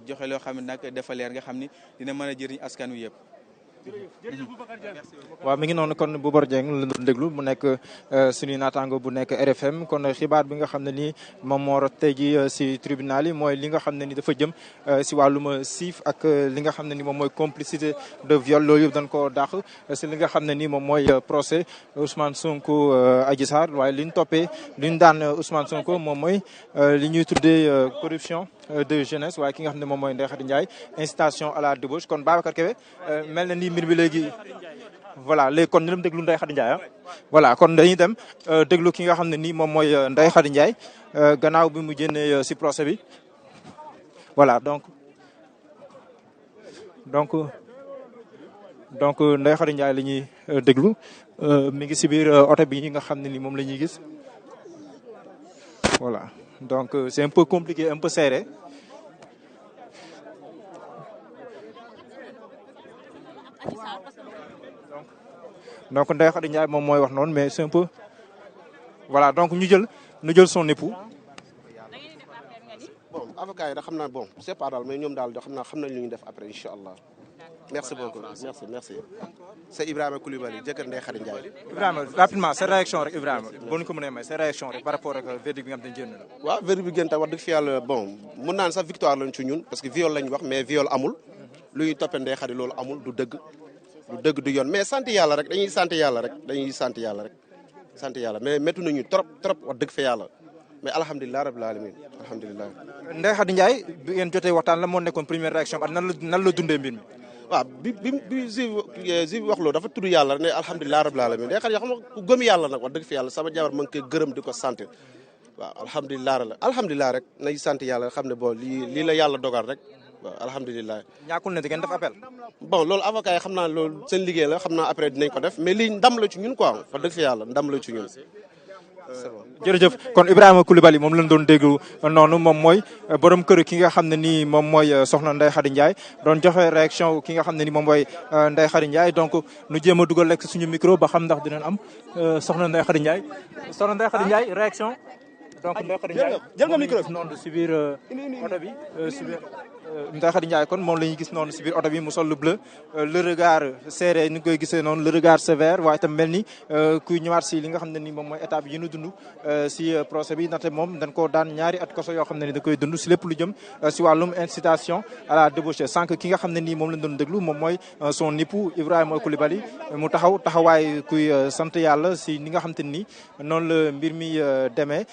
joxe loo xam ne nag dafa leer nga xam ni dina mën a jëriñ askan wi yëpp. waaw mi ngi noonu kon Boubar Dieng la doon déglu mu nekk suñu naataango bu nekk RFM kon xibaar bi nga xam ne nii moom moo rot tey ji si tribunal yi mooy li nga xam ne ni dafa jëm si wàllum siif ak li nga xam ne ni moom mooy complicité de viol loolu yëpp dañ koo dàq si li nga xam ne ni moom mooy procès Ousmane Sonko Adji Sarr waaye li ñu toppee li ñu daan Ousmane Sonko moom mooy li ñuy tuddee corruption de jeunesse waaye ki nga xam ne moom mooy Ndeye Khady Ndiaye incitation à la débauche kon Babacar Kébé mel na ni mbir bi léegi voilà léegi kon ñu dem déglu Ndeye Khady Ndiaye voilà kon dañuy dem déglu ki nga xam ne nii moom mooy Ndeye Khady Ndiaye gannaaw bi mu génnee si procès bi voilà donc Ndeye Khady Ndiaye la ñuy déglu mi ngi si biir oto bi nga xam ne ni moom la ñuy gis voilà donc c'est un peu compliqué un peu serré. donc Ndeye Khady Ndiaye moom mooy wax noonu mais c'est un peu voilà donc ñu jël son époux. bon avocat yi da xam naa bon c'est pas daal mais ñoom daal xam nañ lu ñu def après incha allah. merci beaucoup merci. c'est Ibrahima Coulibaly jëkkër Ndeye Khady Ndiaye. Ibrahima rapidement sa réaction rek Ibrahima boo ñu ko mënee may sa réaction rek par rapport ak verdict bi nga xam ne génn na. waaw verdict bi génn tam wax dëgg fi yàlla bon mun naan sax victoire lañ ci ñun parce que viol lañ wax mais viol amul lu ñuy toppee Ndeye Khady loolu amul du dëgg du yoon mais sant yàlla rek dañuy sant yàlla rek mais méttu nañu trop wax dëgg fa yàlla mais alhamdulilah rabbil alamin alhamdulilah. Ndeye Khady Ndiaye bi ngeen jotee waxtaan la moo nekkoon première réaction ak nan la dundee mbir mi. waaw bi si wax loolu dafa tudd yàlla ne alhamdulilah rabbil alamin Ndeye Khady xam nga ku gëm yàlla nag wax dëgg fa yàlla sama jabar ma ngi koy gërëm di ko sant waaw alhamdulilah rek nay sant yàlla xam ne bon lii la yàlla dogal rek. waaw alhamdulilah. ñàkkul ne da ngeen def appel. bon loolu avocat yi xam naa loolu seen liggéey la xam naa après dinañ ko def mais lii ndam la ci ñun quoi wax dëgg fa yàlla ndam la ci ñun. jërëjëf kon Ibrahima Coulibaly moom lañ doon déglu noonu moom mooy borom kër ki nga xam ne nii moom mooy soxna Ndeye Khady Ndiaye doon joxe réaction ki nga xam ne ni moom mooy Ndeye Khady Ndiaye donc nu jéem a dugal rek suñu micro ba xam ndax dinañ am soxna Ndeye Khady Ndiaye réaction. donc Ndeye Khady Ndiaye jël nga micro noonu si biir oto bi si biir Ndeye Khady Ndiaye kon moom la ñuy gis noonu si biir oto bi mu sol lu bleu le regard serré ni koy gisee noonu le regard sévère waaye itam mel ni kuy ñëwaat si li nga xam ne ni moom mooy étape yi ñu dund si procès bi ndaxte moom dañ ko daan ñaari at kaso yoo xam ne ni da koy dund si lépp lu jëm si wàllum incitation à la débauche sànq ki nga xam ne nii moom lañ doon déglu moom mooy son époux Ibrahima Coulibaly mu taxawaay kuy sant yàlla si ni nga xam te ni noonu la mbir mi demee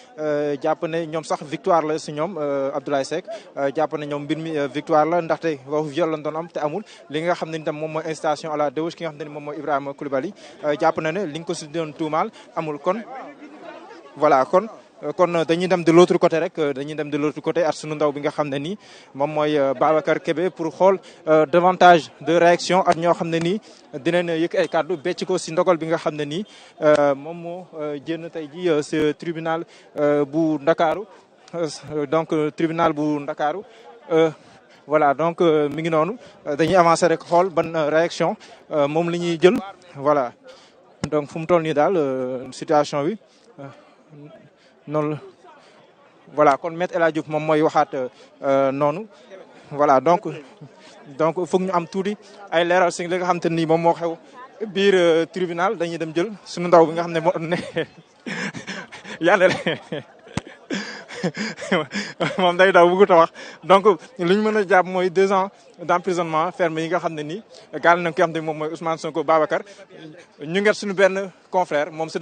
jàpp ne ñoom sax victoire la si ñoom Abdoulaye Seck jàpp ne ñoom mbir mi victoire la ndaxte waxu viol lañ doon am te amul li nga xam ne ni tam moom mooy incitation à la débauche ki nga xam ne ni moom mooy Ibrahima Coulibaly jàpp na ne li nga ko si doon tuumaal amul kon voilà kon dañuy dem de l'autre côté rek ak sunu ndaw bi nga xam ne nii moom mooy Babacar Kébé pour xool davantage de réaction ak ñoo xam ne nii dinañ yëkk ay kàddu becc ko si ndogal bi nga xam ne nii moom moo génn tey ji ce tribunal bu Ndakaaru donc tribunal bu Ndakaaru voilà donc mi ngi noonu dañuy avancer rek xool ban réaction moom la ñuy jël voilà donc fu mu toll nii daal situation bi noonu la voilà kon Maître El Hadji Diouf moom mooy waxaat noonu voilà donc foog ñu am tuuti ay leeral si li nga xam te ni moom moo xew biir tribunal dañuy dem jël suñu ndaw bi nga xam ne moo ne yàlla moom day daw bëggut a wax donc li ñu mën a jàpp mooy 2 ans d'emprisonnement ferme yi nga xam ne nii gaal nañ ko xam ne moom mooy Ousmane Sonko Babacar ñu nget suñu benn confrère moom c'est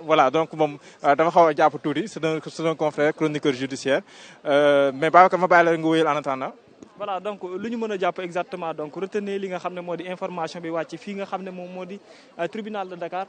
voilà donc moom dafa xaw a jàpp tuuti c'est un confrère chroniqueur judiciaire mais Babacar ma bàyyi la nga wéyal en attendant. voilà donc lu ñu mën a jàpp exactement donc retenez li nga xam ne moo di information bi wàcc fii nga xam ne moom moo di tribunal de Dakar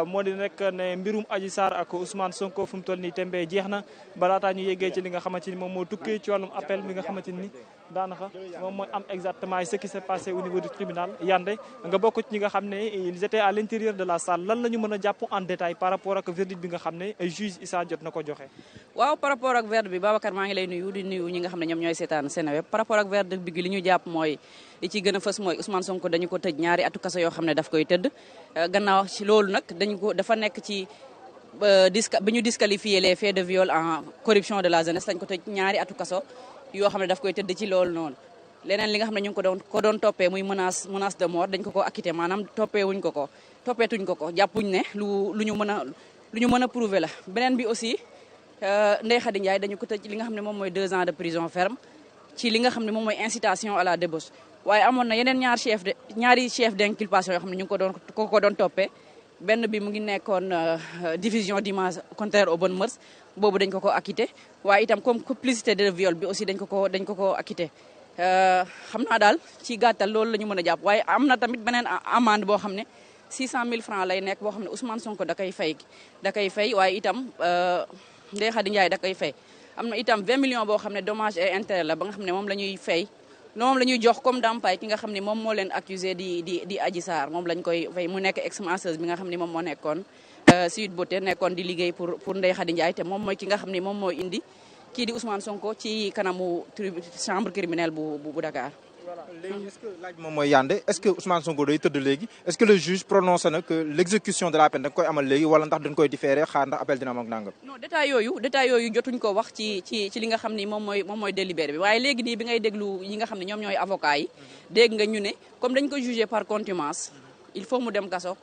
moo di nekk ne mbirum Adji Sarr ak Ousmane Sonko fu mu toll nii tembe jeex na balaataa ñu yeggee ci li nga xamante ni moom moo tukkee ci wàllum appel mi nga xamante ni daanaka moom mooy am exactement ce qui s'est passé au niveau du tribunal Yandé nga bokk ci ñi nga xam ne ils étaient à l'intérieur de la salle lan la ñu mën a jàpp en détail par rapport ak verdict bi nga xam ne juge Issa jot na ko joxe. waaw par rapport ak verdict bi Babacar maa ngi lay nuyu di nuyu ñi nga xam ne ñoom ñooy seetaan Seneweb par rapport ak verdict bi li ñu jàpp mooy li ci gën a fës mooy Ousmane Sonko dañu ko tëj ñaari atu kaso yoo xam ne daf koy tëdd gannaaw ci loolu nag dafa nekk ci bi ñu disqualifier les faits de viol en corruption de la jeunesse dañ ko tëj ñaari atu kaso yoo xam ne daf koy tëdd ci loolu noonu. leneen li nga xam ne ñu ngi ko doon toppee muy menace de mort dañ ko acquitté maanaam toppeetuñ ko jàppuñ ne lu ñu mën a prouver la. beneen bi aussi Ndeye Khady Ndiaye dañu ko tëj li nga xam ne moom mooy 2 ans de prison ferme ci li nga xam ne moom mooy incitation à la débauche waaye amoon na yeneen ñaari chef d'inculpation yoo xam ne ñu ngi ko doon toppee. benn bi mu ngi nekkoon diffusion d'images contraires aux bonnes mœurs boobu dañ ko acquitté waaye itam comme complicité de viol bi aussi dañ ko acquitté. xam naa daal ci gàttal loolu la ñu mën a jàpp waaye am na tamit beneen amende boo xam ne 600 000 francs lay nekk boo xam ne Ousmane Sonko da koy fay waaye itam Ndeye Khady Ndiaye da koy fay. am na itam 20 millions boo xam ne dommage et intérêt la ba nga xam ne moom la ñuy fay moom la ñuy jox comme ndàmpaay ki nga xam ne moom moo leen accusé di Adji Sarr moom lañ koy fay mu nekk ex-masseuse bi nga xam ne moom moo nekkoon Sweet Beauté nekkoon di liggéey pour Ndeye Khady Ndiaye te moom mooy ki nga xam ne moom moo indi kii di Ousmane Sonko ci kanamu chambre criminelle bu Dakar. voilà léegi est-ce que laaj moom mooy Yandé est-ce que Ousmane Sonko day tëdd léegi est-ce que le juge prononcé na que l'exécution de la peine da nga koy amal léegi wala ndax dañ koy différer xaar ndax appel dina am ak nangam. non détail yooyu jotuñ ko wax ci li nga xam ni moom mooy délibéré bi waaye léegi nii bi ngay déglu yi nga xam ne ñoom ñooy avocat yi dégg nga ñu ne comme dañ ko jugé par contumace il faut mu dem kaso.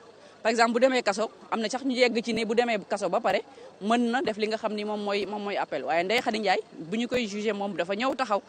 par exemple bu demee kaso am na sax ñu yegg ci ne bu demee kaso ba pare mën na def li nga xam ni moom mooy appel waaye Ndeye Khady Ndiaye bu ñu koy jugé moom dafa ñëw taxaw